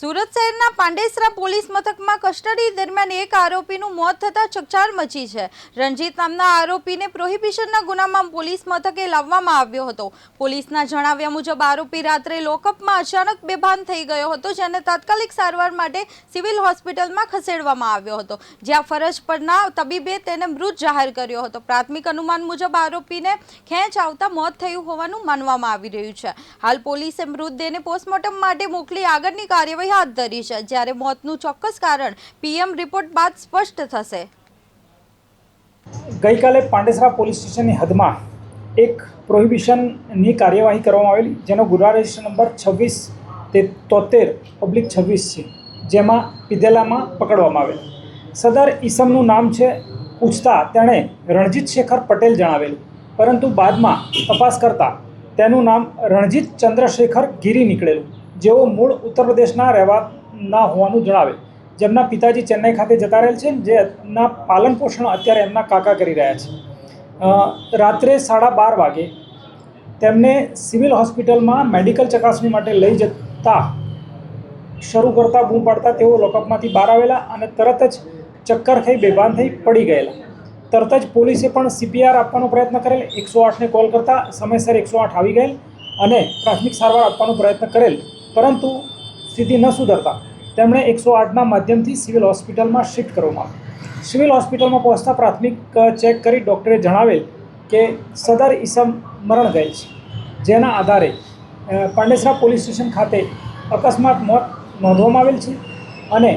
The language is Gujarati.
સુરત શહેરના પાંડેસરા પોલીસ મથકમાં કસ્ટડી દરમિયાન એક આરોપીનું મોત થતા ચકચાર મચી છે। રણજીત નામના આરોપીને પ્રોહિબિશનના ગુનામાં પોલીસ મથકે લાવવામાં આવ્યો હતો। પોલીસના જણાવ્યા મુજબ આરોપી રાત્રે લોકઅપમાં અચાનક બેભાન થઈ ગયો હતો, જેને તાત્કાલિક સારવાર માટે સિવિલ હોસ્પિટલમાં ખસેડવામાં આવ્યો હતો, જ્યાં ફરજ પરના તબીબે તેને મૃત જાહેર કર્યો હતો। પ્રાથમિક અનુમાન મુજબ આરોપીને ખેંચ આવતા મોત થયું હોવાનું માનવામાં આવી રહ્યું છે। હાલ પોલીસે મૃતદેહને પોસ્ટમોર્ટમ માટે મોકલી આગળની કાર્યવાહી हाथ धरी है, જ્યારે મોતનું ચોક્કસ કારણ પીએમ રિપોર્ટ બાદ સ્પષ્ટ થશે। ગઈકાલે પાંડેસરા પોલીસ સ્ટેશનની હદમાં એક પ્રોહિબિશનની કાર્યવાહી કરવામાં આવેલી, જેનો ગુના રજિસ્ટર નંબર 2673/26 છે, જેમાં પીધેલામાં પકડવામાં આવેલ। સદર ઈસમનું નામ છે, પૂછતા તેણે રણજીત શેખર પટેલ જણાવેલું, પરંતુ બાદમાં તપાસ કરતા તેનું નામ રણજીત ચંદ્રશેખર ગીરી નીકળેલું, જેઓ મૂળ ઉત્તર પ્રદેશના રહેવાના હોવાનું જણાવે, જેમના પિતાજી ચેન્નઈ ખાતે જતા રહેલ છે, જેના પાલન પોષણ અત્યારે એમના કાકા કરી રહ્યા છે। રાત્રે 12:30 વાગે તેમને સિવિલ હોસ્પિટલમાં મેડિકલ ચકાસણી માટે લઈ જતા શરૂ કરતા બૂમ પાડતા તેઓ લોકઅપમાંથી બહાર આવેલા અને તરત જ ચક્કર ખાઈ બેભાન થઈ પડી ગયેલા। તરત જ પોલીસે પણ CPR આપવાનો પ્રયત્ન કરેલ, 108ને કોલ કરતા સમયસર 108 આવી ગયેલ અને પ્રાથમિક સારવાર આપવાનો પ્રયત્ન કરેલ, પરંતુ સ્થિતિ ન સુધરતા તેમણે 108ના માધ્યમથી સિવિલ હોસ્પિટલમાં શિફ્ટ કરવામાં આવ્યા। સિવિલ હોસ્પિટલમાં પહોંચતા પ્રાથમિક ચેક કરી ડૉક્ટરે જણાવેલ કે સદર ઈસમ મરણ ગયેલ છે, જેના આધારે પાંડેસરા પોલીસ સ્ટેશન ખાતે અકસ્માત મોત નોંધવામાં આવેલ છે અને